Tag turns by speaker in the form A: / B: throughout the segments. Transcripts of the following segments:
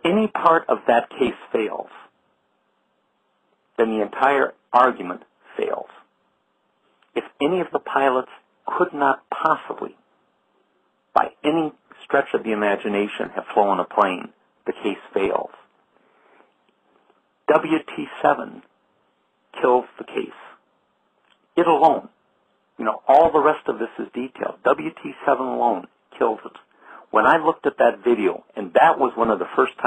A: any part of that case fails, then the entire argument fails. If any of the pilots could not possibly, by any stretch of the imagination, have flown a plane, the case fails. WT7 kills the case. It alone. All the rest of this is detailed. WT7 alone kills it. When I looked at that video, and that was the first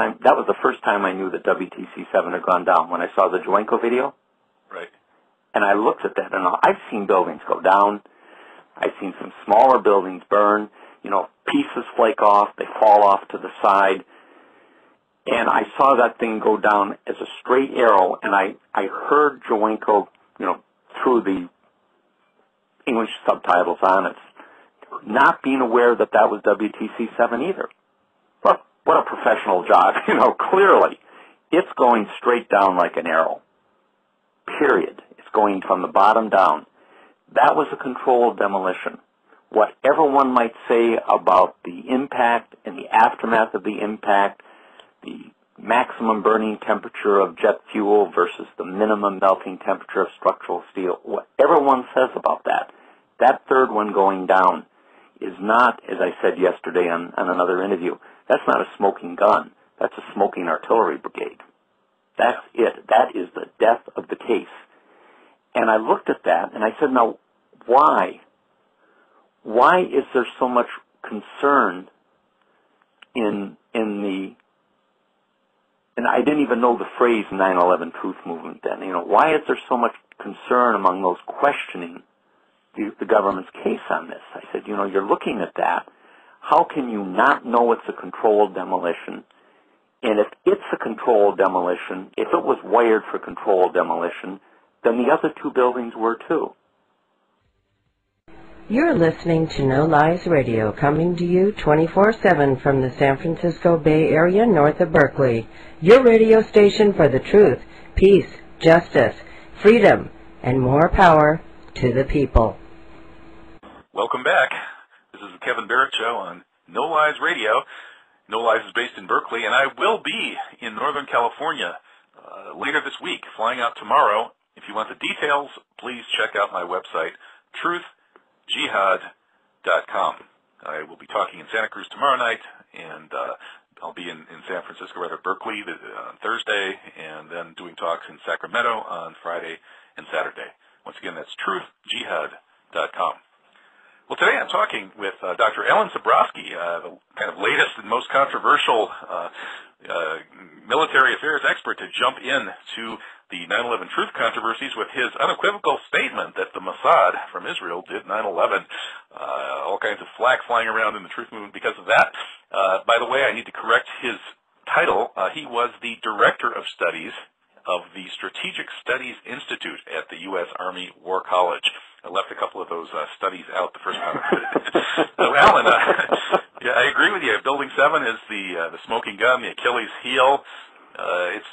A: time I knew that WTC7 had gone down, when I saw the Joenko video.
B: Right.
A: And I looked at that, and I've seen buildings go down. I've seen some smaller buildings burn. Pieces flake off. They fall off to the side. And I saw that thing go down as a straight arrow, and I heard Joenko, through the English subtitles on it, not being aware that that was WTC7 either. Look, what a professional job. Clearly, it's going straight down like an arrow. Period. It's going from the bottom down. That was a controlled demolition. Whatever one might say about the impact and the aftermath of the impact, the maximum burning temperature of jet fuel versus the minimum melting temperature of structural steel, whatever one says about that, that third one going down is not, as I said yesterday on another interview, that's not a smoking gun. That's a smoking artillery brigade. That's it. That is the death of the case. And I looked at that and I said, now, why? Why is there so much concern in the, and I didn't even know the phrase 9/11 truth movement then. Why is there so much concern among those questioning the government's case on this? I said, you're looking at that. How can you not know it's a controlled demolition? And if it's a controlled demolition, if it was wired for controlled demolition, then the other two buildings were too.
C: You're listening to No Lies Radio, coming to you 24/7 from the San Francisco Bay Area north of Berkeley. Your radio station for the truth, peace, justice, freedom, and more power to the people.
B: Welcome back. This is the Kevin Barrett Show on No Lies Radio. No Lies is based in Berkeley, and I will be in Northern California later this week, flying out tomorrow. If you want the details, please check out my website, truthjihad.com. I will be talking in Santa Cruz tomorrow night, and I'll be in San Francisco, rather Berkeley, on Thursday, and then doing talks in Sacramento on Friday and Saturday. Once again, that's truthjihad.com. Well, today I'm talking with Dr. Alan Sabrosky, the kind of latest and most controversial military affairs expert to jump in to the 9/11 truth controversies with his unequivocal statement that the Mossad from Israel did 9/11. All kinds of flack flying around in the truth movement because of that. By the way, I need to correct his title. He was the Director of Studies of the Strategic Studies Institute at the U.S. Army War College. I left a couple of those studies out the first time. So, Alan, yeah, I agree with you. Building 7 is the smoking gun, the Achilles heel.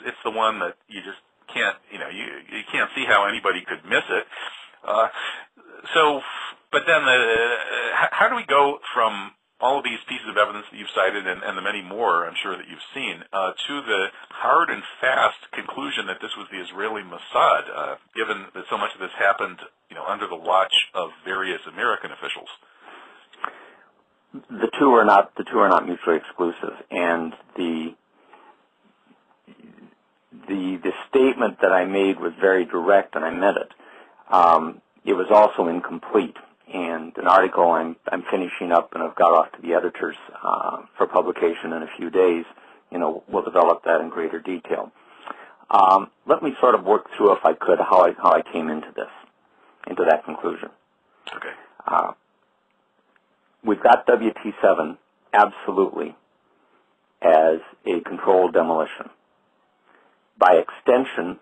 B: It's the one that you just can't, you can't see how anybody could miss it. But then how do we go from all of these pieces of evidence that you've cited and the many more, I'm sure, that you've seen, to the hard and fast conclusion that this was the Israeli Mossad, given that so much of this happened, under the watch of various American officials?
A: The two are not mutually exclusive, and the statement that I made was very direct, and I meant it. It was also incomplete. And an article I'm finishing up, and I've got off to the editors for publication in a few days. We'll develop that in greater detail. Let me sort of work through, if I could, how I came into that conclusion.
B: Okay.
A: We've got WT7 absolutely as a controlled demolition. By extension,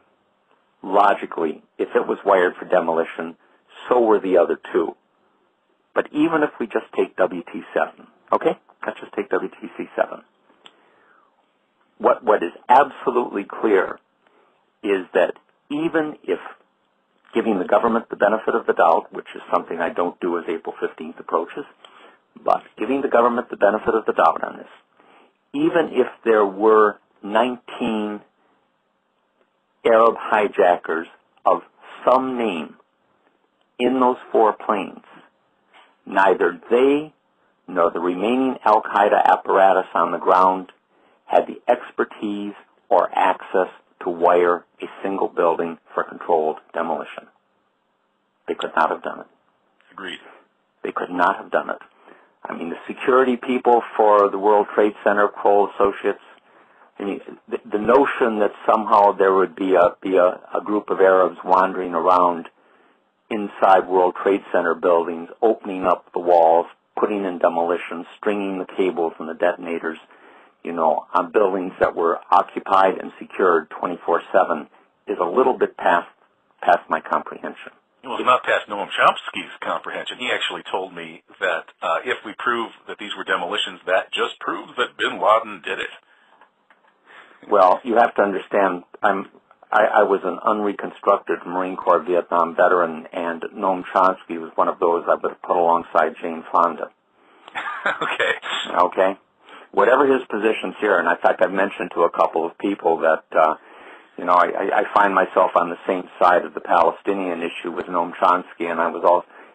A: logically, if it was wired for demolition, so were the other two. But even if we just take WT7, okay? Let's just take WTC7. What is absolutely clear is that even if giving the government the benefit of the doubt, which is something I don't do as April 15th approaches, but giving the government the benefit of the doubt on this, even if there were 19 Arab hijackers of some name in those 4 planes. Neither they nor the remaining al-Qaeda apparatus on the ground had the expertise or access to wire a single building for controlled demolition. They could not have done it.
B: Agreed.
A: They could not have done it. I mean, the security people for the World Trade Center, Kroll Associates, I mean, the notion that somehow there would be a group of Arabs wandering around inside World Trade Center buildings, opening up the walls, putting in demolition, stringing the cables and the detonators, on buildings that were occupied and secured 24/7 is a little bit past my comprehension.
B: Well, it's not past Noam Chomsky's comprehension. He actually told me that if we prove that these were demolitions, that just proves that bin Laden did it.
A: Well, you have to understand, I was an unreconstructed Marine Corps Vietnam veteran, and Noam Chomsky was one of those I would have put alongside Jane Fonda. Okay. Whatever his positions here, and in fact I've mentioned to a couple of people that, I find myself on the same side of the Palestinian issue with Noam Chomsky, and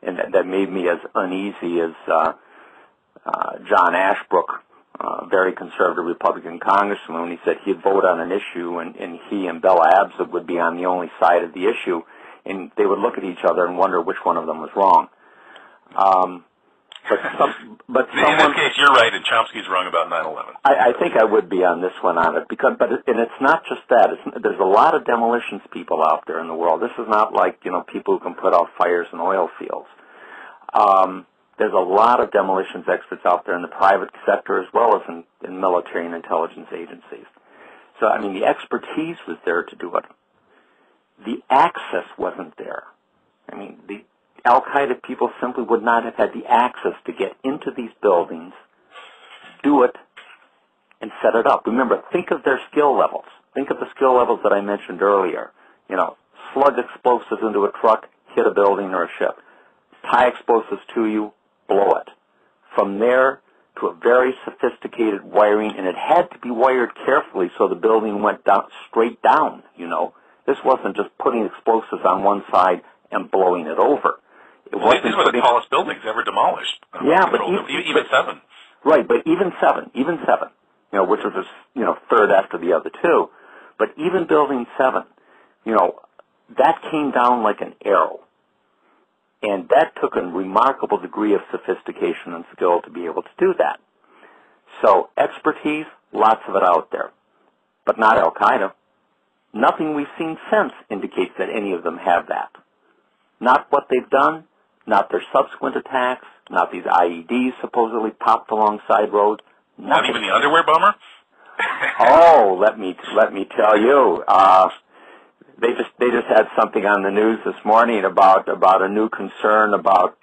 A: and that made me as uneasy as John Ashbrook, very conservative Republican congressman, when he said he'd vote on an issue and he and Bella Abzug would be on the only side of the issue, and they would look at each other and wonder which one of them was wrong. But
B: in this case, you're right, and Chomsky's wrong about 9/11.
A: I think I would be on this one on it, and it's not just that. There's a lot of demolitions people out there in the world. This is not like people who can put out fires in oil fields. There's a lot of demolitions experts out there in the private sector as well as in military and intelligence agencies. So, I mean, the expertise was there to do it. The access wasn't there. I mean, the al-Qaeda people simply would not have had the access to get into these buildings, do it, and set it up. Remember, think of their skill levels. Think of the skill levels that I mentioned earlier. Slug explosives into a truck, hit a building or a ship. Tie explosives to you, blow it. From there to a very sophisticated wiring, and it had to be wired carefully so the building went down, straight down, This wasn't just putting explosives on one side and blowing it over.
B: These were the tallest buildings ever demolished.
A: Yeah, but
B: even 7.
A: Right, but even seven, which was third after the other 2, but even building 7, that came down like an arrow. And that took a remarkable degree of sophistication and skill to be able to do that. So expertise, lots of it out there, but not al-Qaeda. Nothing we've seen since indicates that any of them have that. Not what they've done, not their subsequent attacks, not these IEDs supposedly popped alongside roads. Nothing.
B: Not even the underwear bomber?
A: Oh, let me tell you. They just had something on the news this morning about a new concern about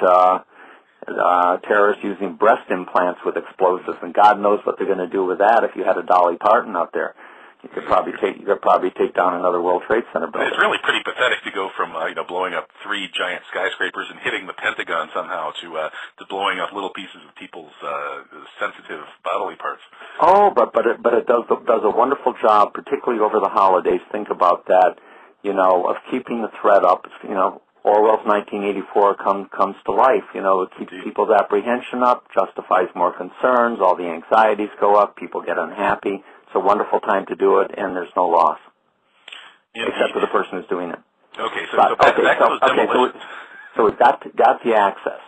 A: terrorists using breast implants with explosives, and God knows what they're going to do with that. If you had a Dolly Parton out there, you could probably take down another World Trade Center building.
B: It's really pretty pathetic to go from blowing up 3 giant skyscrapers and hitting the Pentagon somehow to blowing up little pieces of people's sensitive bodily parts. Oh,
A: but it does a wonderful job, particularly over the holidays. Think about that. Of keeping the threat up. Orwell's 1984 comes to life. It keeps people's apprehension up, justifies more concerns, all the anxieties go up, people get unhappy. It's a wonderful time to do it, and there's no loss. Indeed. Except for the person who's doing it.
B: Okay, so we've got the access.